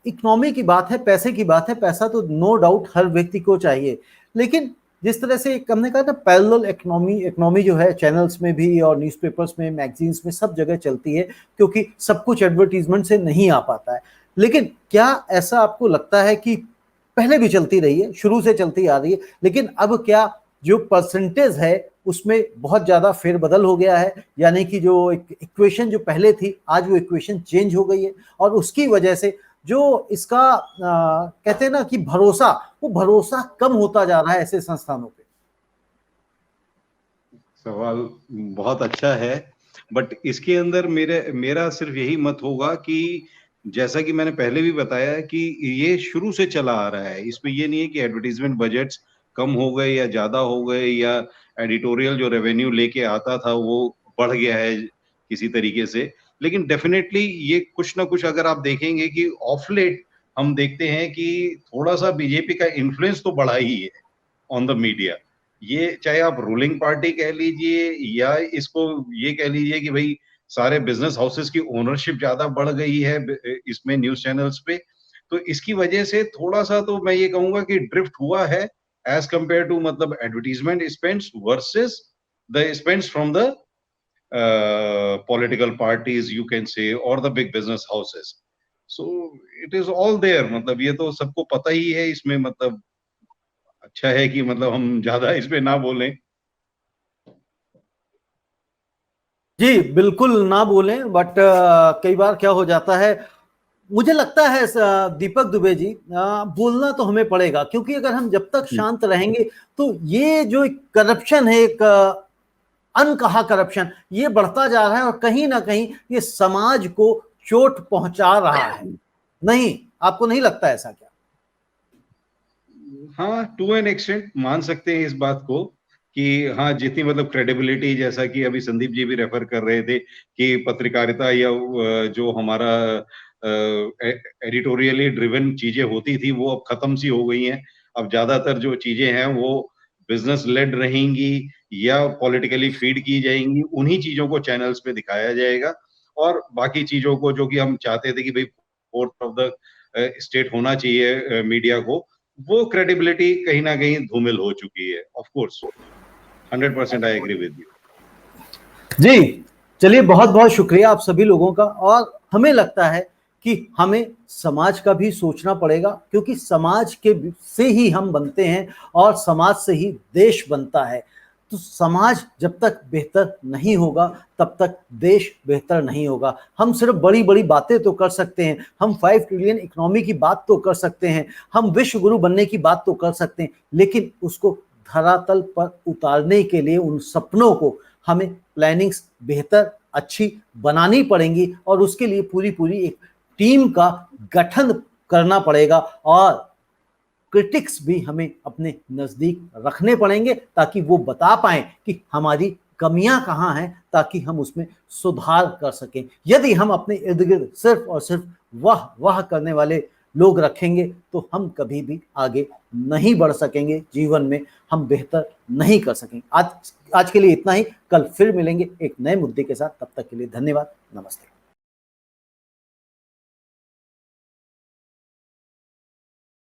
Economy की बात है, पैसे की बात है, पैसा तो नो डाउट हर व्यक्ति को चाहिए, लेकिन जिस तरह से हमने कहा ना पैरेलल इकोनॉमी जो है चैनल्स में भी और न्यूज़पेपर्स में, मैगजीन्स में, सब जगह चलती है, क्योंकि सब कुछ एडवर्टीजमेंट से नहीं आ पाता है। लेकिन क्या ऐसा आपको लगता है कि पहले भी चलती रही है, शुरू से चलती आ रही है, लेकिन अब क्या जो परसेंटेज है उसमें बहुत ज्यादा फेरबदल हो गया है, यानी कि जो इक्वेशन जो पहले थी आज वो इक्वेशन चेंज हो गई है, और उसकी वजह से जो इसका कहते हैं ना कि भरोसा, वो भरोसा कम होता जा रहा है ऐसे संस्थानों पे? सवाल बहुत अच्छा है, बट इसके अंदर मेरा सिर्फ यही मत होगा कि जैसा कि मैंने पहले भी बताया कि ये शुरू से चला आ रहा है, इसमें ये नहीं है कि एडवर्टीजमेंट बजट्स कम हो गए या ज्यादा हो गए या एडिटोरियल जो रेवेन्यू लेके आता था वो बढ़ गया है किसी तरीके से। लेकिन डेफिनेटली ये कुछ ना कुछ अगर आप देखेंगे कि ऑफ लेट हम देखते हैं कि थोड़ा सा बीजेपी का इन्फ्लुएंस तो बढ़ा ही है ऑन द मीडिया। ये चाहे आप रूलिंग पार्टी कह लीजिए या इसको ये कह लीजिए कि भाई सारे बिजनेस हाउसेस की ओनरशिप ज्यादा बढ़ गई है इसमें न्यूज चैनल्स पे, तो इसकी वजह से थोड़ा सा तो मैं ये कहूंगा कि ड्रिफ्ट हुआ है एज कंपेयर टू मतलब advertisement spends versus the spends from the political parties you can say or the big business houses. So it is all there, मतलब ये तो सबको पता ही है, इसमें मतलब अच्छा है कि मतलब हम ज्यादा इस पे ना बोलें। जी बिल्कुल ना बोलें, बट कई बार क्या हो जाता है, मुझे लगता है दीपक दुबे जी, बोलना तो हमें पड़ेगा, क्योंकि अगर हम जब तक शांत रहेंगे तो ये जो करप्शन है, एक अनकहा करप्शन, ये बढ़ता जा रहा है और कहीं ना कहीं ये समाज को चोट पहुंचा रहा है। नहीं, आपको नहीं लगता ऐसा क्या? हाँ, टू एन एक्सटेंट मान सकते हैं इस बात को कि हाँ, जितनी मतलब क्रेडिबिलिटी, जैसा कि अभी संदीप जी भी रेफर कर रहे थे कि पत्रकारिता या जो हमारा एडिटोरियली ड्रिवन चीजें होती थी वो अब खत्म सी हो गई हैं। अब ज्यादातर जो चीजें हैं वो बिजनेस लेड रहेंगी या पॉलिटिकली फीड की जाएंगी, उन्हीं चीजों को चैनल्स पे दिखाया जाएगा, और बाकी चीजों को जो कि हम चाहते थे कि भाई फोर्थ ऑफ द स्टेट होना चाहिए मीडिया को, वो क्रेडिबिलिटी कहीं ना कहीं धूमिल हो चुकी है। Of course 100% I agree with you. जी चलिए, बहुत बहुत शुक्रिया आप सभी लोगों का, और हमें लगता है कि हमें समाज का भी सोचना पड़ेगा, क्योंकि समाज के से ही हम बनते हैं और समाज से ही देश बनता है। तो समाज जब तक बेहतर नहीं होगा तब तक देश बेहतर नहीं होगा। हम सिर्फ बड़ी बड़ी बातें तो कर सकते हैं, हम 5 ट्रिलियन इकोनॉमी की बात तो कर सकते हैं, हम विश्व गुरु बनने की बात तो कर सकते हैं, लेकिन उसको धरातल पर उतारने के लिए उन सपनों को हमें प्लानिंग्स बेहतर अच्छी बनानी पड़ेंगी, और उसके लिए पूरी पूरी एक टीम का गठन करना पड़ेगा, और क्रिटिक्स भी हमें अपने नजदीक रखने पड़ेंगे ताकि वो बता पाएं कि हमारी कमियां कहां हैं, ताकि हम उसमें सुधार कर सकें। यदि हम अपने इर्द गिर्द सिर्फ और सिर्फ वाह वाह करने वाले लोग रखेंगे तो हम कभी भी आगे नहीं बढ़ सकेंगे, जीवन में हम बेहतर नहीं कर सकेंगे। आज के लिए इतना ही, कल फिर मिलेंगे एक नए मुद्दे के साथ। तब तक के लिए धन्यवाद, नमस्ते।